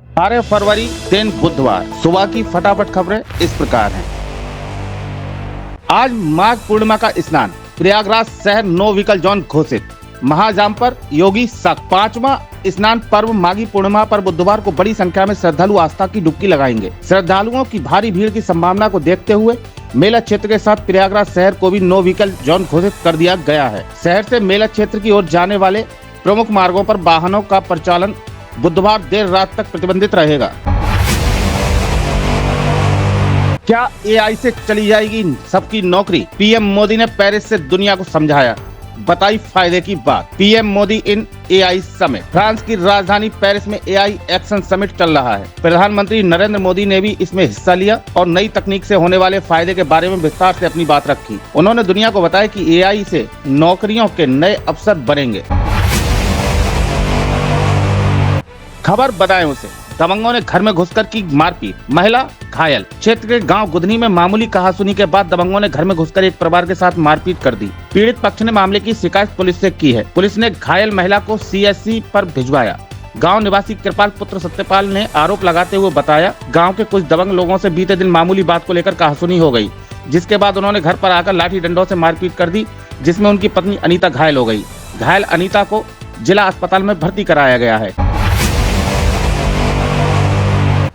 12 फरवरी दिन बुधवार सुबह की फटाफट खबरें इस प्रकार हैं। आज माघ पूर्णिमा का स्नान, प्रयागराज शहर नो व्हीकल जोन घोषित। महाजाम पर योगी सख्त। 5वां स्नान पर्व माघी पूर्णिमा पर बुधवार को बड़ी संख्या में श्रद्धालु आस्था की डुबकी लगाएंगे। श्रद्धालुओं की भारी भीड़ की संभावना को देखते हुए मेला क्षेत्र के साथ प्रयागराज शहर को भी नो व्हीकल जोन घोषित कर दिया गया है। शहर से मेला क्षेत्र की ओर जाने वाले प्रमुख मार्गों पर वाहनों का परिचालन बुधवार देर रात तक प्रतिबंधित रहेगा। क्या एआई से चली जाएगी सबकी नौकरी? पीएम मोदी ने पेरिस से दुनिया को समझाया, बताई फायदे की बात। पीएम मोदी इन एआई समिट। फ्रांस की राजधानी पेरिस में एआई एक्शन समिट चल रहा है। प्रधानमंत्री नरेंद्र मोदी ने भी इसमें हिस्सा लिया और नई तकनीक से होने वाले फायदे के बारे में विस्तार से अपनी बात रखी। उन्होंने दुनिया को बताया कि एआई से नौकरियों के नए अवसर बनेंगे। खबर बदायूं से, दबंगों ने घर में घुसकर की मारपीट, महिला घायल। क्षेत्र के गांव गुधनी में मामूली कहासुनी के बाद दबंगों ने घर में घुसकर एक परिवार के साथ मारपीट कर दी। पीड़ित पक्ष ने मामले की शिकायत पुलिस से की है। पुलिस ने घायल महिला को सीएचसी पर भिजवाया। गांव निवासी कृपाल पुत्र सत्यपाल ने आरोप लगाते हुए बताया, गांव के कुछ दबंग लोगों से बीते दिन मामूली बात को लेकर कहासुनी हो गई, जिसके बाद उन्होंने घर पर आकर लाठी डंडों से मारपीट कर दी, जिसमें उनकी पत्नी अनीता घायल हो गई। घायल अनीता को जिला अस्पताल में भर्ती कराया गया है।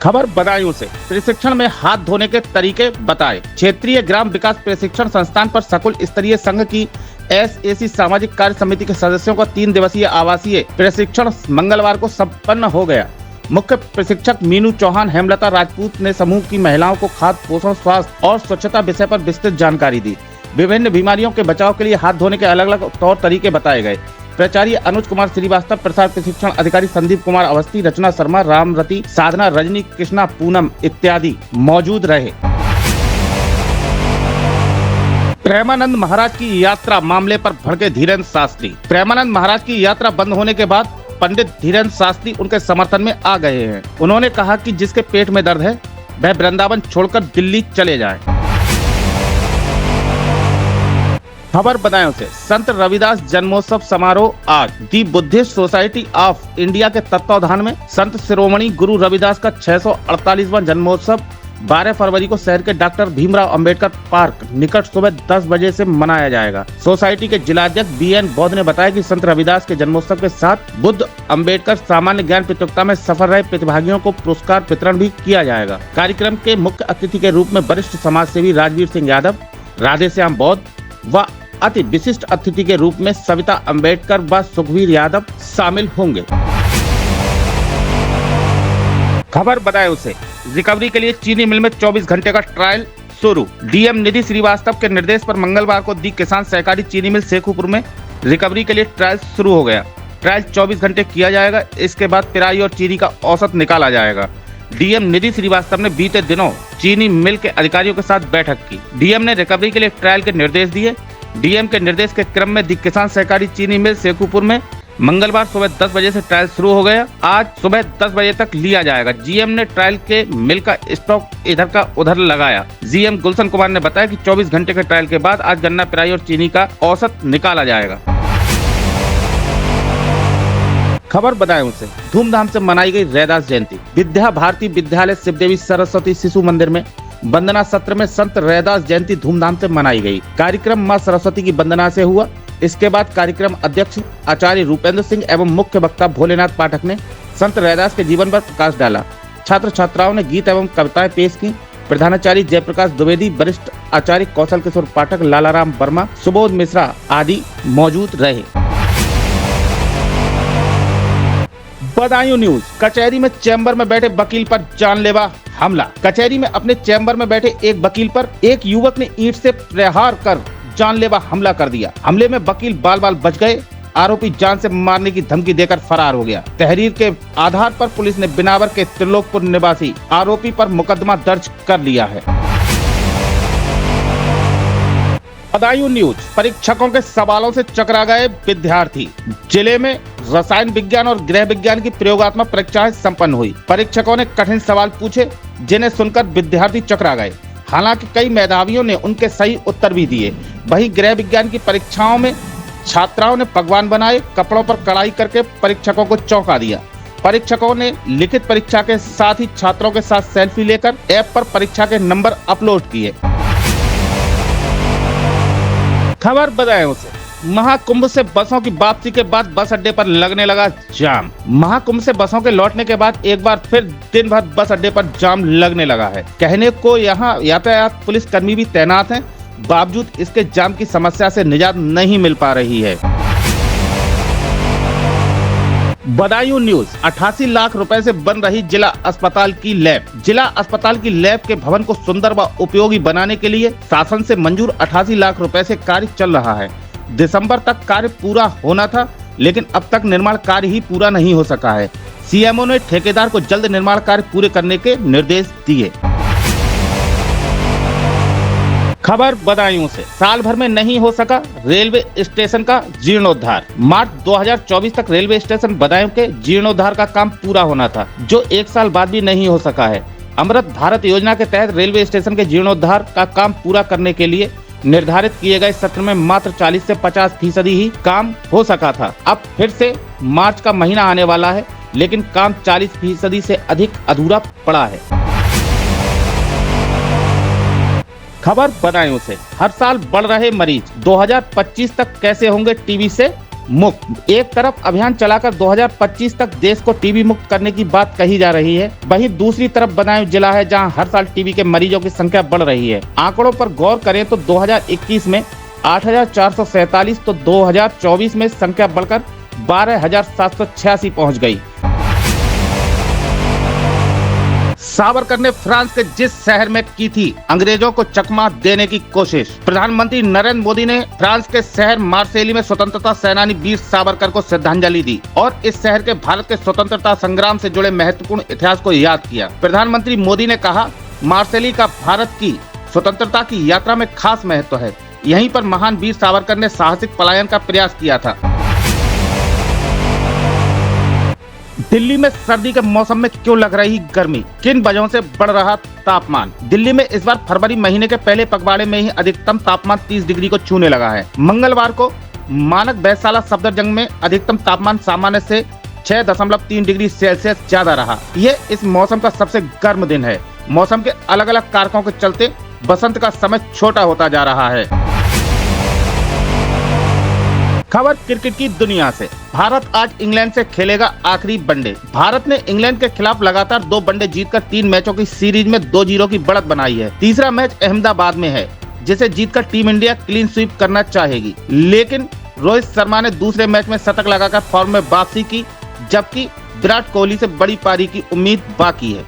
खबर बदायूं से, प्रशिक्षण में हाथ धोने के तरीके बताए। क्षेत्रीय ग्राम विकास प्रशिक्षण संस्थान पर सकुल स्तरीय संघ की एसएसी सामाजिक कार्य समिति के सदस्यों का 3 दिवसीय आवासीय प्रशिक्षण मंगलवार को संपन्न हो गया। मुख्य प्रशिक्षक मीनू चौहान हेमलता राजपूत ने समूह की महिलाओं को खाद्य पोषण, स्वास्थ्य और स्वच्छता विषय पर विस्तृत जानकारी दी। विभिन्न बीमारियों के बचाव के लिए हाथ धोने के अलग अलग तौर तरीके बताए गए। प्राचार्य अनुज कुमार श्रीवास्तव, प्रसार प्रशिक्षण अधिकारी संदीप कुमार अवस्थी, रचना शर्मा, रामरती, साधना, रजनी, कृष्णा, पूनम इत्यादि मौजूद रहे। प्रेमानंद महाराज की यात्रा मामले पर भड़के धीरेन्द्र शास्त्री। प्रेमानंद महाराज की यात्रा बंद होने के बाद पंडित धीरेन्द्र शास्त्री उनके समर्थन में आ गए हैं। उन्होंने कहा कि जिसके पेट में दर्द है वह वृंदावन छोड़कर दिल्ली चले जाए। खबर बदायूं से, संत रविदास जन्मोत्सव समारोह आज। दी बुद्धिस्ट सोसाइटी ऑफ इंडिया के तत्वावधान में संत शिरोमणि गुरु रविदास का 648वां जन्मोत्सव 12 फरवरी को शहर के डॉक्टर भीमराव अंबेडकर पार्क निकट सुबह 10 बजे से मनाया जाएगा। सोसाइटी के जिलाध्यक्ष बीएन बौद्ध ने बताया कि संत रविदास के जन्मोत्सव के साथ बुद्ध अंबेडकर सामान्य ज्ञान प्रतियोगिता में सफल रहे प्रतिभागियों को पुरस्कार वितरण भी किया जाएगा। कार्यक्रम के मुख्य अतिथि के रूप में वरिष्ठ समाज सेवी राजवीर सिंह यादव, राधेश्याम बौद्ध व अति विशिष्ट अतिथि के रूप में सविता अंबेडकर व सुखवीर यादव शामिल होंगे। खबर बदायूं से, रिकवरी के लिए चीनी मिल में 24 घंटे का ट्रायल शुरू। डीएम निधि श्रीवास्तव के निर्देश पर मंगलवार को दी किसान सहकारी चीनी मिल शेखुपुर में रिकवरी के लिए ट्रायल शुरू हो गया। ट्रायल 24 घंटे किया जाएगा। इसके बाद पिराई और चीनी का औसत निकाला जाएगा। डीएम निधि श्रीवास्तव ने बीते दिनों चीनी मिल के अधिकारियों के साथ बैठक की। डीएम ने रिकवरी के लिए ट्रायल के निर्देश दिए। डीएम के निर्देश के क्रम में दी किसान सहकारी चीनी मिल शेखुपुर में मंगलवार सुबह 10 बजे से ट्रायल शुरू हो गया। आज सुबह 10 बजे तक लिया जाएगा। जीएम ने ट्रायल के मिल का स्टॉक इधर का उधर लगाया। जीएम गुलशन कुमार ने बताया कि 24 घंटे के ट्रायल के बाद आज गन्ना, पिराई और चीनी का औसत निकाला जाएगा। खबर बदायूं से, धूमधाम से मनाई गई रैदास जयंती। विद्या भारती विद्यालय शिवदेवी सरस्वती शिशु मंदिर में वंदना सत्र में संत रैदास जयंती धूमधाम से मनाई गई। कार्यक्रम मां सरस्वती की वंदना से हुआ। इसके बाद कार्यक्रम अध्यक्ष आचार्य रूपेंद्र सिंह एवं मुख्य वक्ता भोलेनाथ पाठक ने संत रैदास के जीवन पर प्रकाश डाला। छात्र छात्राओं ने गीत एवं कविताएं पेश की। प्रधानाचार्य जयप्रकाश द्विवेदी, वरिष्ठ आचार्य कौशल किशोर पाठक, लालाराम वर्मा, सुबोध मिश्रा आदि मौजूद रहे। बदायूं न्यूज, कचहरी में चैम्बर में बैठे वकील पर जानलेवा हमला। कचहरी में अपने चैम्बर में बैठे एक वकील पर एक युवक ने ईंट से प्रहार कर जानलेवा हमला कर दिया। हमले में वकील बाल बाल बच गए। आरोपी जान से मारने की धमकी देकर फरार हो गया। तहरीर के आधार पर पुलिस ने बिनावर के त्रिलोकपुर निवासी आरोपी पर मुकदमा दर्ज कर लिया है। बदायूं न्यूज, परीक्षकों के सवालों से चकरा गए विद्यार्थी। जिले में रसायन विज्ञान और गृह विज्ञान की प्रयोगात्मक परीक्षाएं संपन्न हुई। परीक्षकों ने कठिन सवाल पूछे, जिन्हें सुनकर विद्यार्थी चकरा गए। हालांकि कई मेधावियों ने उनके सही उत्तर भी दिए। वहीं गृह विज्ञान की परीक्षाओं में छात्राओं ने पकवान बनाए, कपड़ों पर कढ़ाई करके परीक्षकों को चौंका दिया। परीक्षकों ने लिखित परीक्षा के साथ ही छात्रों के साथ सेल्फी लेकर ऐप पर परीक्षा के नंबर अपलोड किए। खबर बदायूं से, महाकुंभ से बसों की वापसी के बाद बस अड्डे पर लगने लगा जाम। महाकुंभ से बसों के लौटने के बाद एक बार फिर दिन भर बस अड्डे पर जाम लगने लगा है। कहने को यहाँ यातायात पुलिस कर्मी भी तैनात हैं, बावजूद इसके जाम की समस्या से निजात नहीं मिल पा रही है। बदायूं न्यूज, 88 लाख रुपए से बन रही जिला अस्पताल की लैब। जिला अस्पताल की लैब के भवन को सुंदर व उपयोगी बनाने के लिए शासन से मंजूर 88 लाख रुपए से कार्य चल रहा है। दिसंबर तक कार्य पूरा होना था, लेकिन अब तक निर्माण कार्य ही पूरा नहीं हो सका है। सीएमओ ने ठेकेदार को जल्द निर्माण कार्य पूरे करने के निर्देश दिए। खबर बदायूं से, साल भर में नहीं हो सका रेलवे स्टेशन का जीर्णोद्धार। मार्च 2024 तक रेलवे स्टेशन बदायूं के जीर्णोद्धार का काम पूरा होना था, जो एक साल बाद भी नहीं हो सका है। अमृत भारत योजना के तहत रेलवे स्टेशन के जीर्णोद्धार का काम पूरा करने के लिए निर्धारित किए गए सत्र में मात्र 40 से 50% ही काम हो सका था। अब फिर से मार्च का महीना आने वाला है, लेकिन काम 40% से अधिक अधूरा पड़ा है। खबर बदायूं से, हर साल बढ़ रहे मरीज, 2025 तक कैसे होंगे टीबी से मुक्त। एक तरफ अभियान चलाकर 2025 तक देश को टीबी मुक्त करने की बात कही जा रही है, वहीं दूसरी तरफ बदायूं जिला है जहां हर साल टीबी के मरीजों की संख्या बढ़ रही है। आंकड़ों पर गौर करें तो 2021 में 8,447 तो 2024 में संख्या बढ़कर 12,786 पहुंच गई। सावरकर ने फ्रांस के जिस शहर में की थी अंग्रेजों को चकमा देने की कोशिश। प्रधानमंत्री नरेंद्र मोदी ने फ्रांस के शहर मार्सेली में स्वतंत्रता सेनानी वीर सावरकर को श्रद्धांजलि दी और इस शहर के भारत के स्वतंत्रता संग्राम से जुड़े महत्वपूर्ण इतिहास को याद किया। प्रधानमंत्री मोदी ने कहा, मार्सेली का भारत की स्वतंत्रता की यात्रा में खास महत्व है। यहीं पर महान वीर सावरकर ने साहसिक पलायन का प्रयास किया था। दिल्ली में सर्दी के मौसम में क्यों लग रही गर्मी, किन वजहों से बढ़ रहा तापमान। दिल्ली में इस बार फरवरी महीने के पहले पखवाड़े में ही अधिकतम तापमान 30 डिग्री को छूने लगा है। मंगलवार को मानक वैशाला सफदरजंग में अधिकतम तापमान सामान्य से 6.3 डिग्री सेल्सियस ज्यादा रहा। ये इस मौसम का सबसे गर्म दिन है। मौसम के अलग अलग कारकों के चलते बसंत का समय छोटा होता जा रहा है। खबर क्रिकेट की दुनिया से, भारत आज इंग्लैंड से खेलेगा आखिरी वनडे। भारत ने इंग्लैंड के खिलाफ लगातार 2 वनडे जीतकर 3 मैचों की सीरीज में 2-0 की बढ़त बनाई है। तीसरा मैच अहमदाबाद में है, जिसे जीतकर टीम इंडिया क्लीन स्वीप करना चाहेगी, लेकिन रोहित शर्मा ने दूसरे मैच में शतक लगाकर फॉर्म में वापसी की, जबकि विराट कोहली से बड़ी पारी की उम्मीद बाकी है।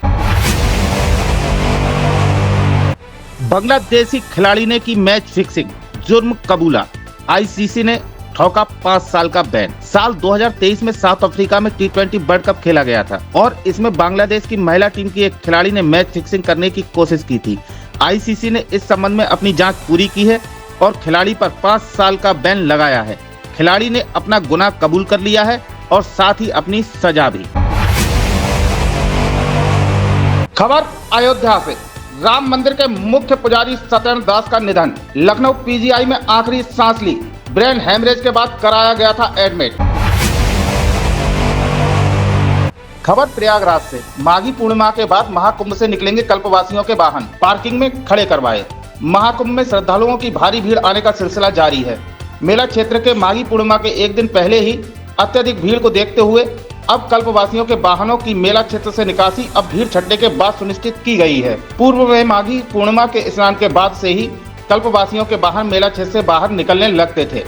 बांग्लादेशी खिलाड़ी ने की मैच फिक्सिंग, जुर्म कबूला, आईसीसी ने ठोका 5 साल का बैन। साल 2023 में साउथ अफ्रीका में T20 वर्ल्ड कप खेला गया था और इसमें बांग्लादेश की महिला टीम की एक खिलाड़ी ने मैच फिक्सिंग करने की कोशिश की थी। आईसीसी ने इस संबंध में अपनी जांच पूरी की है और खिलाड़ी पर 5 साल का बैन लगाया है। खिलाड़ी ने अपना गुनाह कबूल कर लिया है और साथ ही अपनी सजा भी। खबर अयोध्या से, राम मंदिर के मुख्य पुजारी सत्येंद्र दास का निधन। लखनऊ पीजीआई में आखिरी सांस ली, ब्रेन हेमरेज के बाद कराया गया था एडमिट। खबर प्रयागराज से, माघी पूर्णिमा के बाद महाकुंभ से निकलेंगे कल्पवासियों के वाहन, पार्किंग में खड़े करवाए। महाकुंभ में श्रद्धालुओं की भारी भीड़ आने का सिलसिला जारी है। मेला क्षेत्र के माघी पूर्णिमा के एक दिन पहले ही अत्यधिक भीड़ को देखते हुए अब कल्पवासियों के वाहनों की मेला क्षेत्र से निकासी अब भीड़ छटने के बाद सुनिश्चित की गई है। पूर्व में माघी पूर्णिमा के स्नान के बाद से ही कल्पवासियों के वाहन मेला क्षेत्र से बाहर निकलने लगते थे।